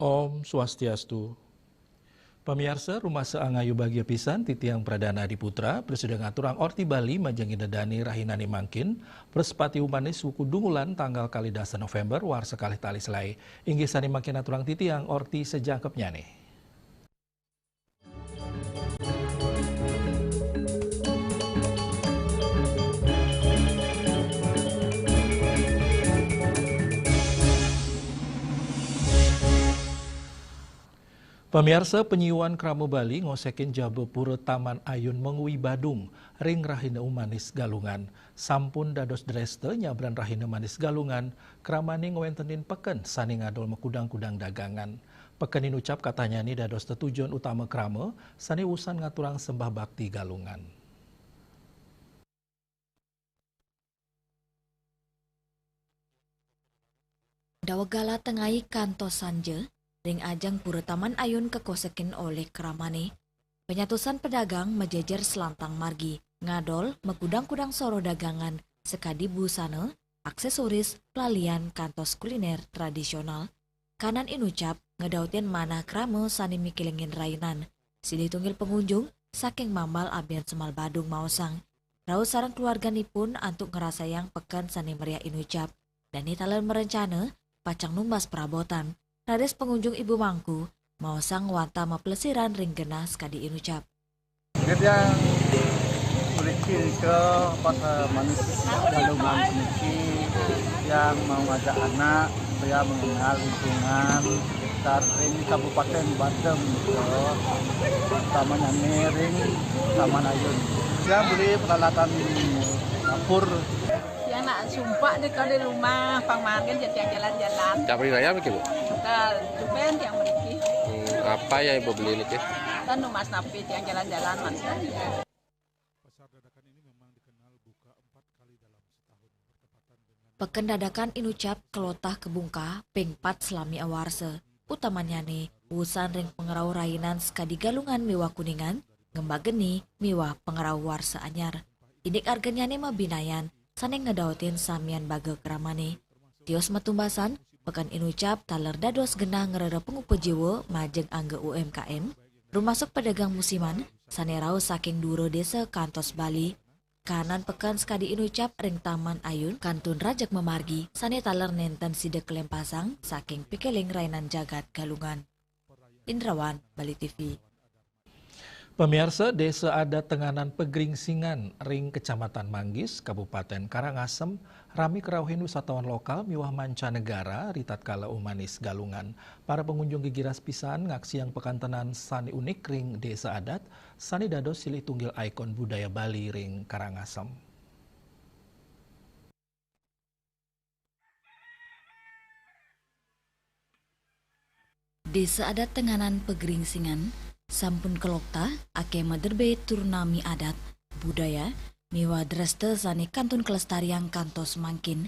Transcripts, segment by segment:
Om Swastiastu. Pemirsa Rumah Seangayu Bagia Pisan Titiang Pradana di Putra Presiden ngaturang Orti Bali majangi dadani rahinani mangkin persepati humanis suku Dungulan tanggal kali dasa November war sekali tali selai inggisani makin aturang Titiang Orti sejangkepnya nih. Pemirsa penyiuan Kramo Bali ngosekin jabe pura Taman Ayun Mengui Badung, ring rahina umanis galungan. Sampun dados dreste nyabran rahina manis galungan, kramani ngewentenin peken sani ngadol mekudang-kudang dagangan. Peken ini ucap katanya ni dados tetujuan utama krama, sani usan ngaturang sembah bakti galungan. Dawagala tengai kantos sanje, ring ajang pura Taman Ayun kekosekin oleh kramane. Penyatusan pedagang mejejer selantang margi, ngadol mekudang-kudang soro dagangan, sekadi busana, aksesoris, pelalian kantos kuliner tradisional. Kanan inucap ngedautin mana krama sani mikilengin rainan. Sidi tunggil pengunjung, saking mamal abian semal Badung maosang. Rau sarang keluarga nipun antuk ngerasayang pekan sani meriah inucap. Dan italan merencana, pacang numbas perabotan. Rades pengunjung Ibu Mangku, mau sang wanta mapelesiran ring genas kadi inucap. Dia memiliki ke kota manis galungan sedikit yang mau ngajak anak supaya mengenal lingkungan sekitar ring Kabupaten Badem utamanya ring Taman Ayun. Dia beli peralatan dapur. Yang nak sumpah dekat di rumah, pangmarkan jadi jalan-jalan. Capri Raya apa Bu? Cuman yang memiliki. Apa yang Ibu beli ini? Kan Mas Napit yang jalan-jalan mas. Pasar dadakan ini memang dikenal buka 4 kali dalam setahun bertepatan dengan Peken dadakan inucap kelotah kebungka pengpat selami awarse. Utamanya nih, usan ring pengerau rainan sekadi galungan mewah kuningan, ngembak geni mewah pengerau warsa anyar. Idik arganya nih mabinayan, saneng ngedautin samian baga keramane. Tios metumbasan, pekan inucap taler dados genah ngereda pengupu jiwa majeng angge UMKM, rumasuk pedagang musiman, sanerau saking duro desa kantos Bali. Kanan pekan sekadi inucap ring Taman Ayun, kantun rajak memargi, sane taler nenten side kelempasang, saking pikeling rainan jagat galungan. Indrawan, Bali TV. Pemirsa Desa Adat Tenganan Pegringsingan, ring Kecamatan Manggis, Kabupaten Karangasem, rami kerauhin wisatawan lokal miwah mancanegara ritat kala umanis galungan. Para pengunjung gigiras pisan ngaksiang pekantenan sani unik ring Desa Adat, sani dados silih tunggil ikon budaya Bali ring Karangasem. Desa Adat Tenganan Pegringsingan, sampun kelokta ake maderbe turnami adat budaya miwa dreste sani kantun kelestarian kantos mangkin.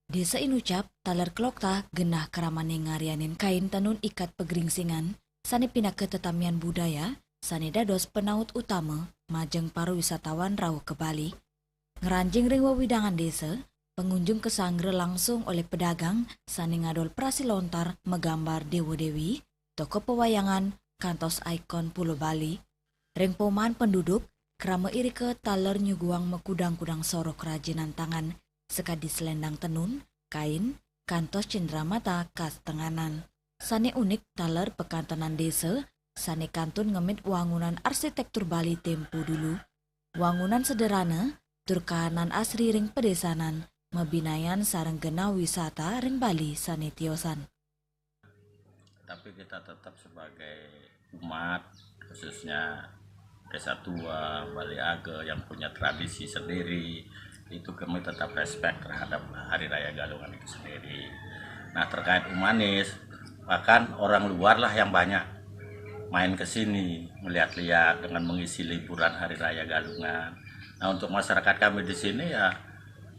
Desa inucap taler kelokta genah keramane ngarianin kain tenun ikat pegringsingan sani pindah ke tetamian budaya sani dados penaut utama majeng para wisatawan rauh ke Bali. Ngeranjing ring wewidangan desa, pengunjung kesangre langsung oleh pedagang sani ngadol prasi lontar megambar dewa-dewi, toko pewayangan, kantos ikon Pulau Bali. Ring poman penduduk, kerama iri ke taler nyuguang mekudang-kudang sorok kerajinan tangan, sekadi selendang tenun, kain, kantos cenderamata khas Tenganan. Sane unik taler pekantenan desa, sane kantun ngemit wangunan arsitektur Bali tempo dulu. Wangunan sederhana, turkahanan asri ring pedesanan, mebinayan sareng gena wisata ring Bali sane tiosan. Tapi kita tetap sebagai umat, khususnya Desa Tua, Bali Age yang punya tradisi sendiri, itu kami tetap respect terhadap Hari Raya Galungan itu sendiri. Nah terkait umanis, bahkan orang luar lah yang banyak main ke sini, melihat-lihat dengan mengisi liburan Hari Raya Galungan. Nah untuk masyarakat kami di sini ya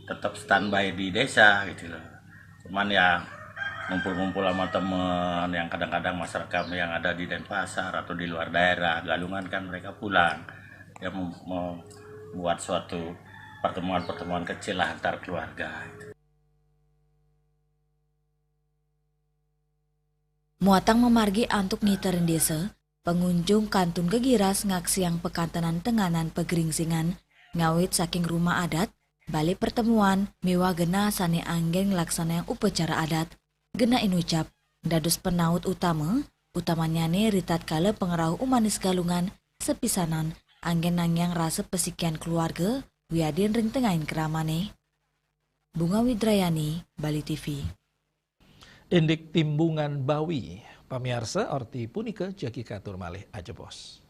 tetap standby di desa gitu loh. Cuman ya ngumpul-ngumpul sama temen yang kadang-kadang masyarakat kami yang ada di Denpasar atau di luar daerah Galungan kan mereka pulang ya membuat suatu pertemuan-pertemuan kecil lah antar keluarga. Muatang memargi antuk ngiterin desa, pengunjung kantun gegiras ngaksiang pekantanan tenganan pegeringsingan, ngawit saking rumah adat, balik pertemuan, mewah gena sane anggen laksana yang upacara adat, gena inucap, dados penaut utamanya ne ritat kala pengerau Umanis Galungan, sepisanan, anggen nangyang rasa pesikian keluarga, wiadin ring tengahin keramane. Bunga Widrayani, Bali TV. Indik timbungan Bawi, pamiarsa orti punika jaki katur malih ajebos.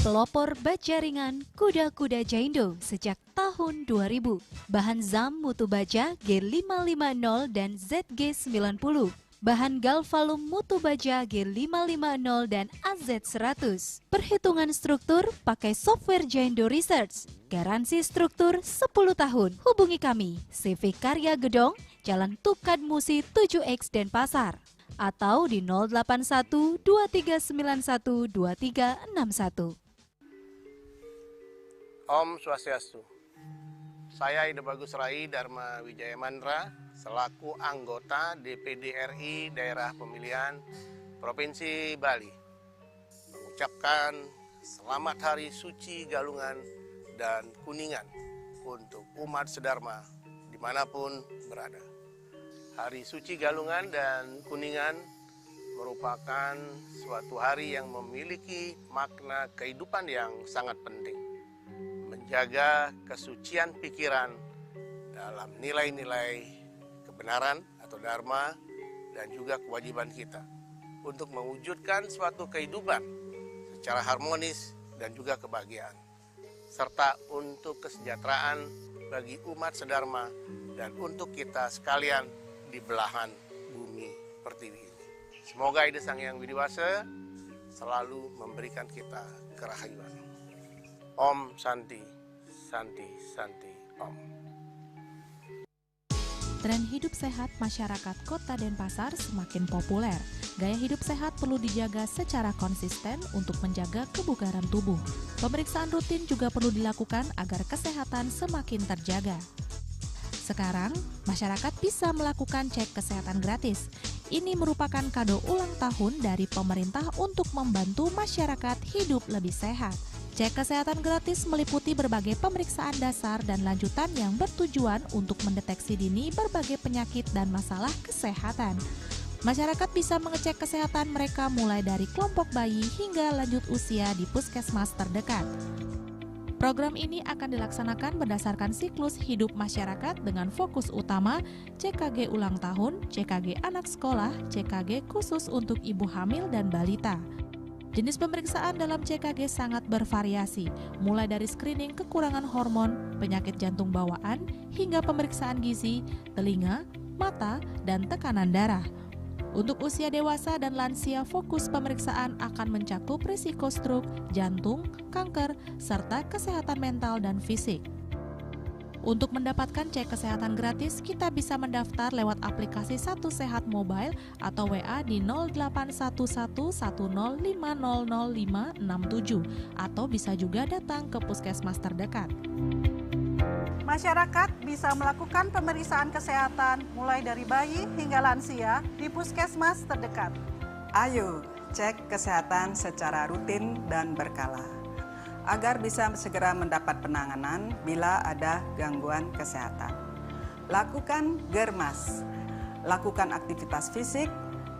Pelopor baja ringan kuda-kuda Jaindo sejak tahun 2000. Bahan ZAM mutu baja G550 dan ZG90. Bahan Galvalum mutu baja G550 dan AZ100. Perhitungan struktur pakai software Jaindo Research. Garansi struktur 10 tahun. Hubungi kami, CV Karya Gedong, Jalan Tukad Musi 7X Denpasar. Atau di 081 2391 2361. Om Swastiastu. Saya Ida Bagus Rai Dharma Wijaya Mandra selaku anggota DPD RI Daerah Pemilihan Provinsi Bali mengucapkan selamat Hari Suci Galungan dan Kuningan untuk umat sedharma dimanapun berada. Hari Suci Galungan dan Kuningan merupakan suatu hari yang memiliki makna kehidupan yang sangat penting. Menjaga kesucian pikiran dalam nilai-nilai kebenaran atau dharma dan juga kewajiban kita untuk mewujudkan suatu kehidupan secara harmonis dan juga kebahagiaan serta untuk kesejahteraan bagi umat sedharma dan untuk kita sekalian di belahan bumi pertiwi ini. Semoga Ida Sang Hyang Widiwasa selalu memberikan kita kerahayuan. Om Santi, Santi, Santi, Om. Tren hidup sehat masyarakat Kota Denpasar semakin populer. Gaya hidup sehat perlu dijaga secara konsisten untuk menjaga kebugaran tubuh. Pemeriksaan rutin juga perlu dilakukan agar kesehatan semakin terjaga. Sekarang, masyarakat bisa melakukan cek kesehatan gratis. Ini merupakan kado ulang tahun dari pemerintah untuk membantu masyarakat hidup lebih sehat. Cek kesehatan gratis meliputi berbagai pemeriksaan dasar dan lanjutan yang bertujuan untuk mendeteksi dini berbagai penyakit dan masalah kesehatan. Masyarakat bisa mengecek kesehatan mereka mulai dari kelompok bayi hingga lanjut usia di puskesmas terdekat. Program ini akan dilaksanakan berdasarkan siklus hidup masyarakat dengan fokus utama CKG ulang tahun, CKG anak sekolah, CKG khusus untuk ibu hamil dan balita. Jenis pemeriksaan dalam CKG sangat bervariasi, mulai dari screening kekurangan hormon, penyakit jantung bawaan, hingga pemeriksaan gizi, telinga, mata, dan tekanan darah. Untuk usia dewasa dan lansia, fokus pemeriksaan akan mencakup risiko stroke, jantung, kanker, serta kesehatan mental dan fisik. Untuk mendapatkan cek kesehatan gratis, kita bisa mendaftar lewat aplikasi Satu Sehat Mobile atau WA di 081110500567 atau bisa juga datang ke puskesmas terdekat. Masyarakat bisa melakukan pemeriksaan kesehatan mulai dari bayi hingga lansia di puskesmas terdekat. Ayo cek kesehatan secara rutin dan berkala, agar bisa segera mendapat penanganan bila ada gangguan kesehatan. Lakukan germas, lakukan aktivitas fisik,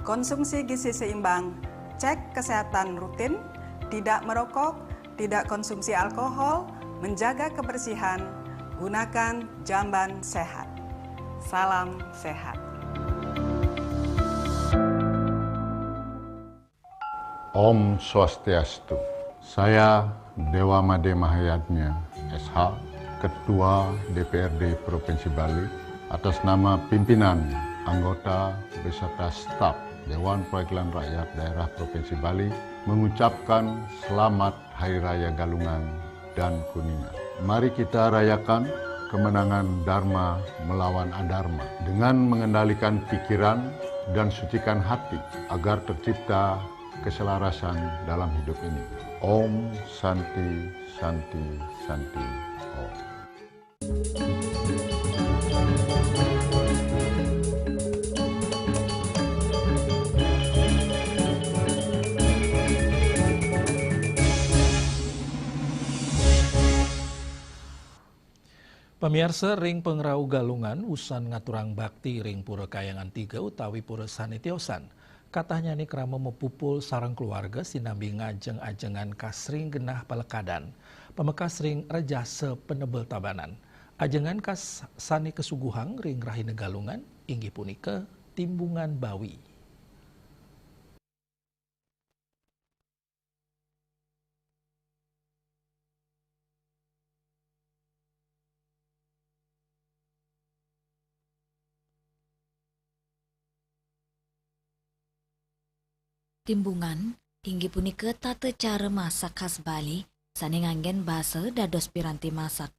konsumsi gizi seimbang, cek kesehatan rutin, tidak merokok, tidak konsumsi alkohol, menjaga kebersihan, gunakan jamban sehat. Salam sehat. Om Swastiastu. Saya Dewa Made Mahayatnya, SH, Ketua DPRD Provinsi Bali, atas nama pimpinan, anggota, beserta staf Dewan Perwakilan Rakyat Daerah Provinsi Bali, mengucapkan selamat Hari Raya Galungan dan Kuningan. Mari kita rayakan kemenangan Dharma melawan Adharma dengan mengendalikan pikiran dan sucikan hati agar tercipta keselarasan dalam hidup ini. Om Santi Santi Santi Om. Pemirsa ring pengrau Galungan usan ngaturang bakti ring Pura Kayangan 3 utawi Pura Sanitiosan. Katanya ini kerama mepupul sarang keluarga sinambi ngajeng-ajengan kasring genah palekadan. Pemekas ring rejase penebel tabanan. Ajengan kas sani kesuguhang ring Rahina Galungan inggih punika Timbungan Bawi. Timbungan inggih punika tata cara masak khas Bali sani nganggen basa dados piranti masak.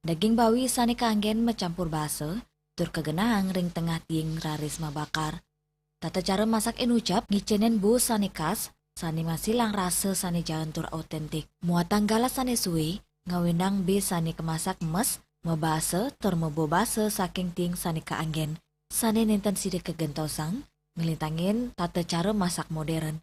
Daging bawi sani kanggen mencampur basa tur kegenahang ring tengah tiing raris mabakar. Tata cara masak enucap ngicenen bu sani khas sani masilang rasa sani jalan tur autentik. Muatang galas sani suwe ngawinang be sani kemasak mes mebasa tur mebobasa saking ting sani kaanggen. Sani nenten sidik kegentosang ngelintangin tata cara masak modern.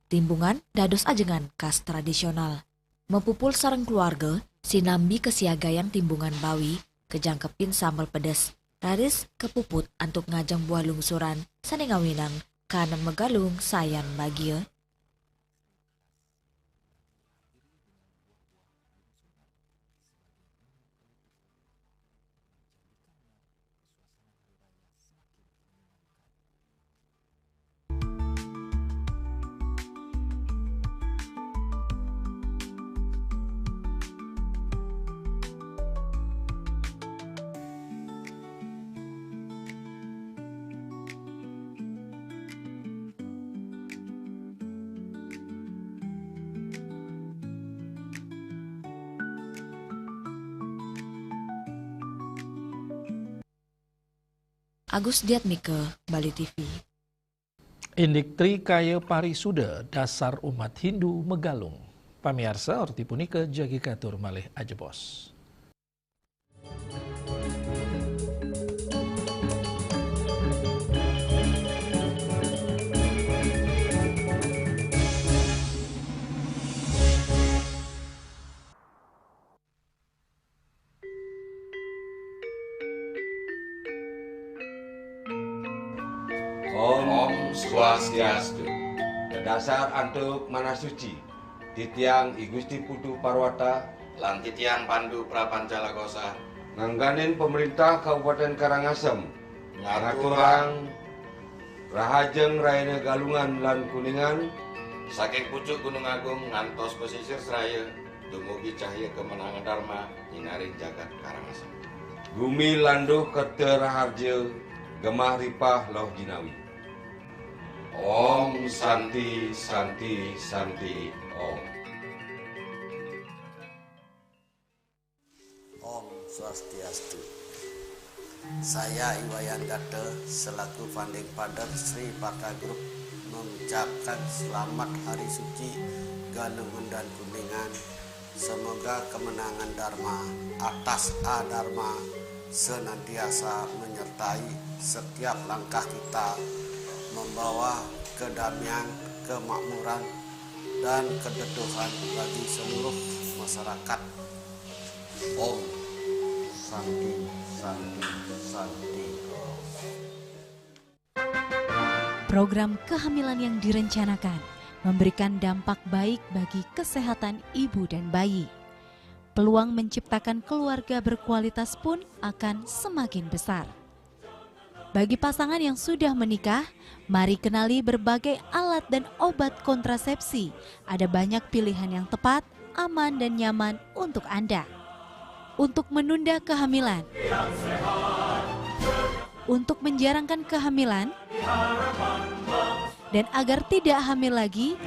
Timbungan dados ajengan khas tradisional. Mepupul sareng keluarga, sinambi kesiagayang timbungan bawi, kejangkepin sambal pedes. Raris kepuput antuk ngajang buah lungsuran, sani ngawinang, kanan megalung sayan bagia. Agus Diatmike, Bali TV. Indikri kaya parisuda dasar umat Hindu Megalung. Pamirsa orti punika jagi katur malih ajebos. Om Swastiastu. Dasar antuk mana suci, titiang I Gusti Putu Parwata, lan titiang Pandu Prapancalagosa, ngangganin pemerintah Kabupaten Karangasem, ngaturang Rahajeng Raina Galungan lan Kuningan, saking pucuk Gunung Agung ngantos pesisir Seraya, dumugi cahya kemenangan Dharma nyinaring jagat Karangasem. Bumi landuh keteraharja, gemah ripah loh jinawi. Om Santi Santi Santi Om. Om Swastiastu. Saya Iwayan Gate selaku Founding Father Sri Parta Group mengucapkan selamat Hari Suci Galungan dan Kuningan. Semoga kemenangan Dharma atas Adharma senantiasa menyertai setiap langkah kita, membawa kedamaian, kemakmuran, dan keteduhan bagi seluruh masyarakat. Om Santi Santi Santi. Program kehamilan yang direncanakan memberikan dampak baik bagi kesehatan ibu dan bayi. Peluang menciptakan keluarga berkualitas pun akan semakin besar. Bagi pasangan yang sudah menikah, mari kenali berbagai alat dan obat kontrasepsi. Ada banyak pilihan yang tepat, aman dan nyaman untuk Anda. Untuk menunda kehamilan, untuk menjarangkan kehamilan, dan agar tidak hamil lagi,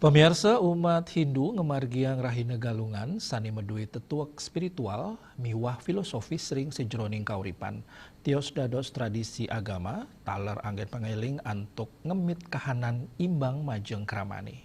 Pemirsa umat Hindu ngemargiang rahina galungan sani medui tetuak spiritual miwah filosofis sering sejroning kauripan tios dados tradisi agama taler anggen pangeling antuk ngemit kahanan imbang majeng kramani.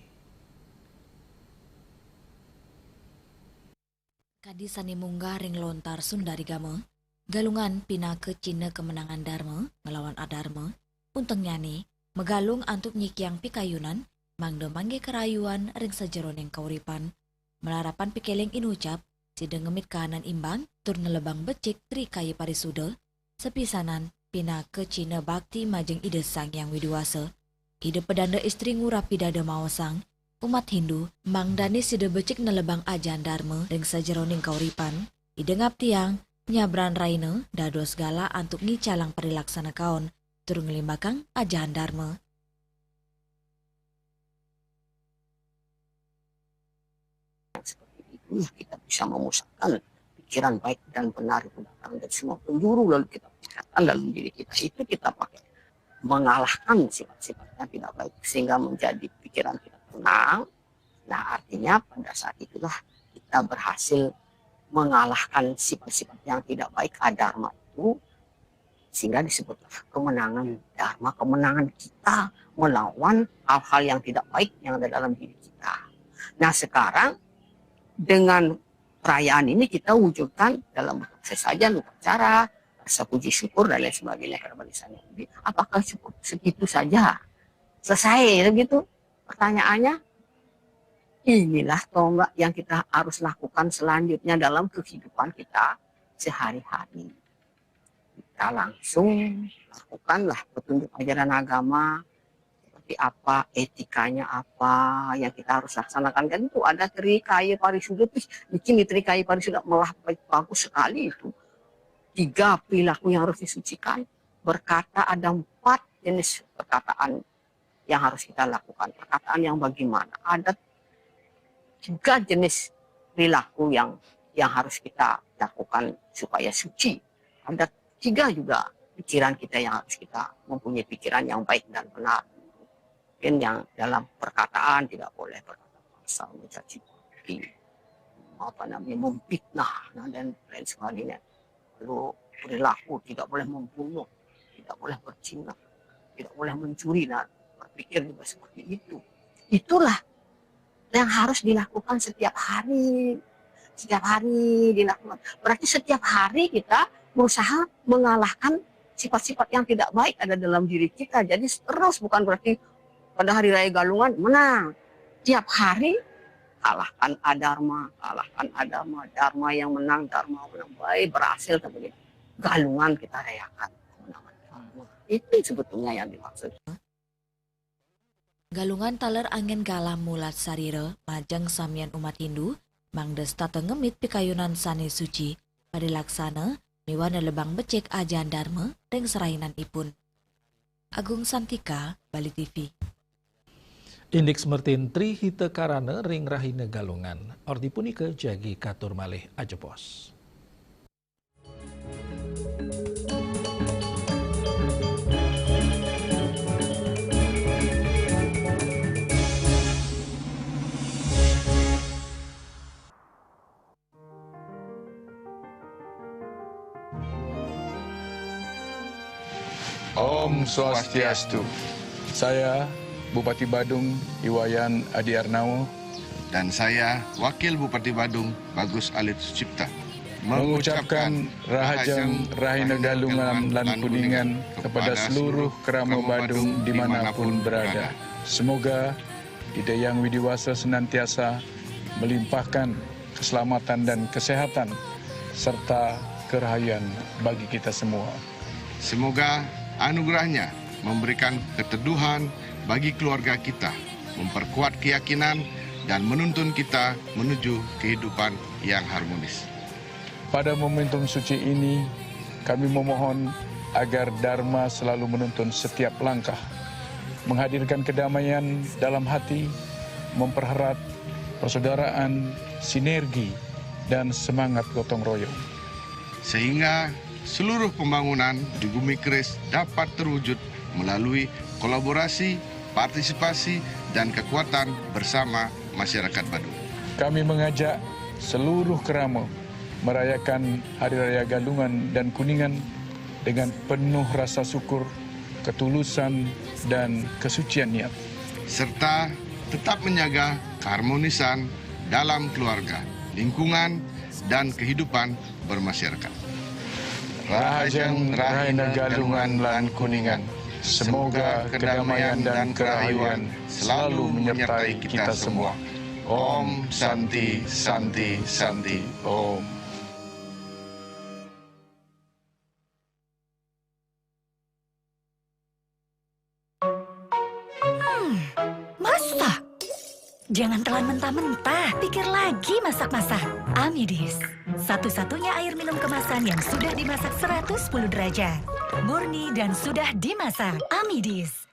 Kadi sani munggah ring lontar Sundari Gama, galungan pina ke Cina kemenangan Dharma ngelawan Adharma, unteng nyani megalung antuk nyikiang pikayunan mangdo mangge kerayuan ring sajeroning kauripan, melarapan pikeleng inucap, sida ngemit kahanan imbang, tur nelebang becik tri kayi parisuda, sepisanan pina ke Cina bakti majeng ide sang yang widuwasa, ide pedanda istri ngurap pidada mawasang, umat Hindu mangdani sida becik nelebang ajan Dharma ring sajeroning kauripan, ide ngap tiang, nyabran raina, dados gala antuk ngicalang perilaksana kaon, tur ngelimbakang ajan Dharma. Kita bisa memusatkan pikiran baik dan benar itu datang dari semua penjuru, lalu kita pikirkan dalam diri kita itu kita pakai mengalahkan sifat-sifat yang tidak baik sehingga menjadi pikiran kita tenang. Nah artinya pada saat itulah kita berhasil mengalahkan sifat-sifat yang tidak baik adharma itu, sehingga disebutlah kemenangan dharma, kemenangan kita melawan hal-hal yang tidak baik yang ada dalam diri kita. Nah sekarang dengan perayaan ini kita wujudkan dalam bentuk sesajen, upacara, rasa puji syukur dan lain sebagainya karena barisannya. Apakah cukup segitu saja? Selesai begitu? Pertanyaannya, inilah tonggak yang kita harus lakukan selanjutnya dalam kehidupan kita sehari-hari. Kita langsung lakukanlah petunjuk ajaran agama, apa etikanya apa yang kita harus laksanakan. Kan itu ada trikaya parisuda, bikin trikaya parisuda malah bagus sekali itu. 3 perilaku yang harus disucikan. Berkata ada 4 jenis perkataan yang harus kita lakukan. Perkataan yang bagaimana? Ada 3 jenis perilaku yang harus kita lakukan supaya suci. Ada 3 juga pikiran kita yang harus kita mempunyai pikiran yang baik dan benar. Mungkin yang dalam perkataan tidak boleh berkata pasal, mencaci maki, memfitnah dan lain sebagainya. Lalu perilaku tidak boleh membunuh, tidak boleh berzina, tidak boleh mencuri, dan berpikir juga seperti itu. Itulah yang harus dilakukan setiap hari. Setiap hari dilakukan. Berarti setiap hari kita berusaha mengalahkan sifat-sifat yang tidak baik ada dalam diri kita. Jadi terus, bukan berarti pada hari raya galungan menang. Tiap hari kalahkan adharma, dharma yang menang, dharma menang baik, berhasil kemudian galungan kita rayakan kemenangan dharma. Itu sebetulnya yang dimaksud. Galungan taler angin galam mulat sarira majang samian umat Hindu mangdes tata ngemit pikayunan sane suci pada laksana miwana lebang becek ajan dharma ring serainan ipun. Agung Santika, Bali TV. Indeks mertin tri hite karana ring rahina galungan. Ordi punika jagi katur malih ajepos. Om Swastiastu. Saya Bupati Badung Iwayan Adi Arnawo dan saya Wakil Bupati Badung Bagus Alit Sucipta mengucapkan Rahajeng Rahina Galungan lan Kuningan kepada seluruh kerama Badung dimanapun berada. Semoga Ida Yang Widiwasa senantiasa melimpahkan keselamatan dan kesehatan serta kerahayan bagi kita semua. Semoga anugerahnya memberikan keteduhan bagi keluarga kita, memperkuat keyakinan dan menuntun kita menuju kehidupan yang harmonis. Pada momentum suci ini, kami memohon agar Dharma selalu menuntun setiap langkah, menghadirkan kedamaian dalam hati, mempererat persaudaraan, sinergi, dan semangat gotong royong. Sehingga seluruh pembangunan di Bumi Keris dapat terwujud melalui kolaborasi, partisipasi, dan kekuatan bersama masyarakat Badung. Kami mengajak seluruh kerama merayakan Hari Raya Galungan dan Kuningan dengan penuh rasa syukur, ketulusan, dan kesucian niat. Serta tetap menjaga keharmonisan dalam keluarga, lingkungan, dan kehidupan bermasyarakat. Rahajeng Rahina Galungan lan Kuningan. Semoga kedamaian dan kerahyuan selalu menyertai kita semua. Om Santi Santi Santi Om. Masak? Jangan telan mentah-mentah, pikir lagi masak-masak. Amidis, satu-satunya air minum kemasan yang sudah dimasak 110 derajat. Murni dan sudah dimasak. Amidis.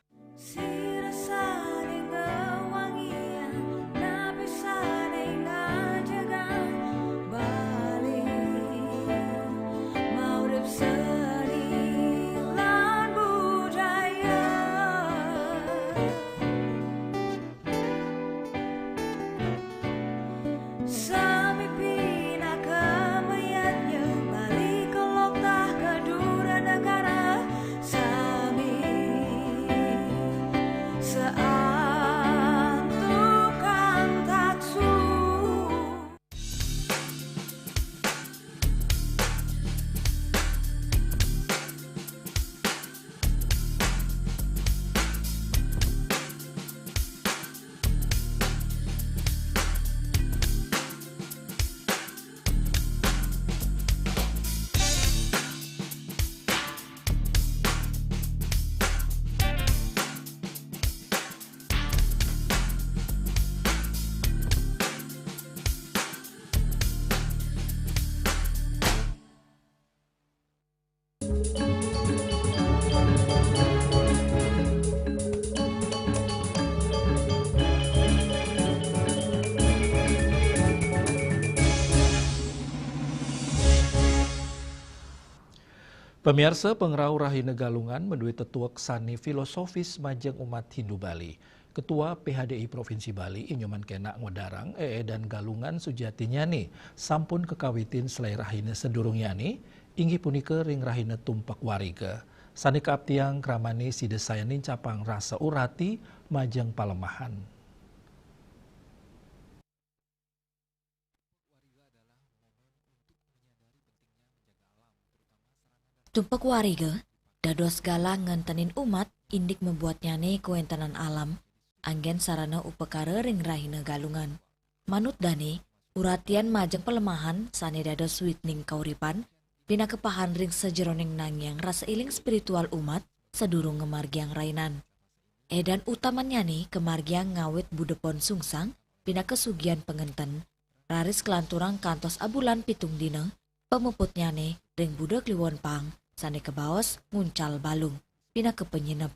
Pemirsa, pengrau Rahina Galungan menduit tetuak sani filosofis majeng umat Hindu Bali. Ketua PHDI Provinsi Bali, Inyoman Kenak Ngodarang, dan Galungan Sujati Nyani, sampun kekawitin selai Rahina sedurung Nyani, inggi punika ring Rahina tumpak warige. Sani kaaptiang kramani si desayanin capang rasa urati majeng palemahan. Tumpak warige, dados galang ngentenin umat indik membuat nyane kuentanan alam, anggen sarana upekara ring Rahina Galungan. Manut dane, uratian majeng pelemahan sane dados witning kauripan, bina kepahan ring sejeroning nangyang rasa iling spiritual umat sedurung ngemargiang rainan. Edan utamanya nih kemargiang ngawit budepon sungsang, bina kesugian pengenten, raris kelanturang kantos abulan pitung dina, pemuputnya nih ring budak liwon pang, sane kebaos nguncal balung, pina kepenyinep.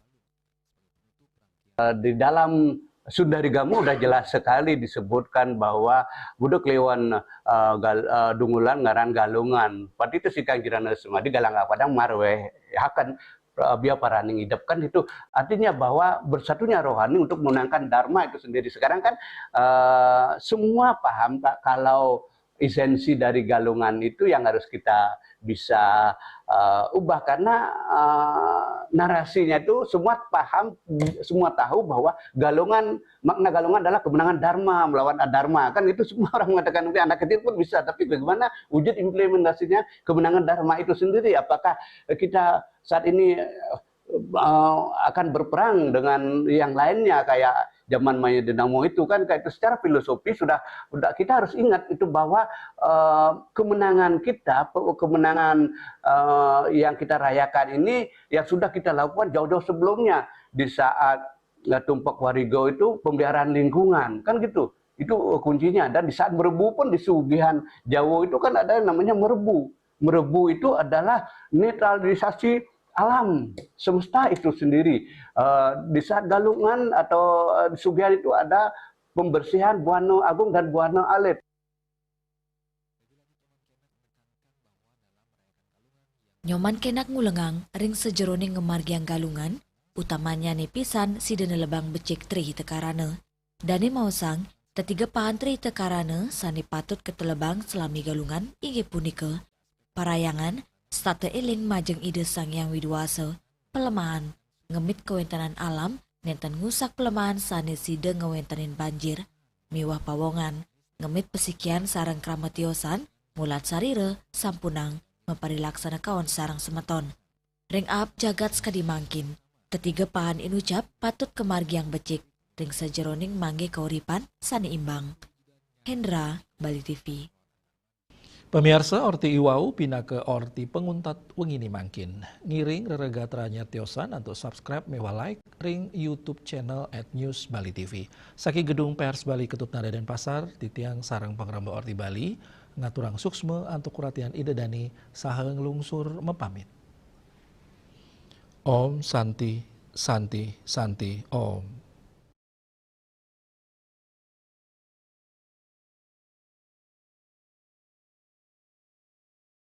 Di dalam Sundari Gamu udah jelas sekali disebutkan bahwa budak lewon dungulan ngaran galungan. Pati itu si kangjirana semadi galang padang marweh akan biar paraning hidup kan itu artinya bahwa bersatunya rohani untuk menangkan dharma itu sendiri. Sekarang kan semua paham kalau esensi dari Galungan itu yang harus kita bisa ubah, karena narasinya itu semua paham, semua tahu bahwa makna Galungan adalah kemenangan Dharma melawan Adharma, kan itu semua orang mengatakan, anak kecil pun bisa, tapi bagaimana wujud implementasinya kemenangan Dharma itu sendiri? Apakah kita saat ini akan berperang dengan yang lainnya kayak zaman Maya Dinamo itu kan, kayak itu secara filosofi sudah kita harus ingat itu bahwa kemenangan kita, kemenangan yang kita rayakan ini yang sudah kita lakukan jauh-jauh sebelumnya di saat Tumpak Warigo itu pemeliharaan lingkungan kan gitu. Itu kuncinya. Dan di saat merebu pun di Sugihan Jawa itu kan ada yang namanya merebu. Merebu itu adalah netralisasi alam semesta itu sendiri. Di saat Galungan atau di Sugihan itu ada pembersihan Buana Agung dan Buana Alit. Nyoman kenak ngulengang ring sejeroning ngemargiang Galungan, utamanya nipisan si dene lebang becik tri tekarane. Dane mausang, tetiga pahan tri tekarane sani patut ketelebang selami Galungan inge punike. Parayangan, state eling majeng ide Sang Yang Widuwasa, pelemahan, ngemit kewentanan alam, nenten ngusak pelemahan sane side ngewentanin banjir, miwah pawongan, ngemit pesikian sarang kramatiosan, mulat sarire, sampunang, memparilaksana kawan sarang semeton. Ring ap jagat sekadi mangkin, ketiga pahan inucap patut kemargi yang becik, ring sejeroning mangge kauripan sani imbang. Hendra, Bali TV. Pemirsa, Orti Iwau pindah ke Orti penguntat wengini mangkin. Ngiring reregatranya tiosan atau subscribe mewah like ring YouTube channel @News Bali TV. Saki gedung pers Bali Ketut Nada dan Pasar titiang sarang pangramba Orti Bali ngaturang suksme antuk kuratian ide dani saha ngelungsur mepamit. Om Santi Santi Santi Om.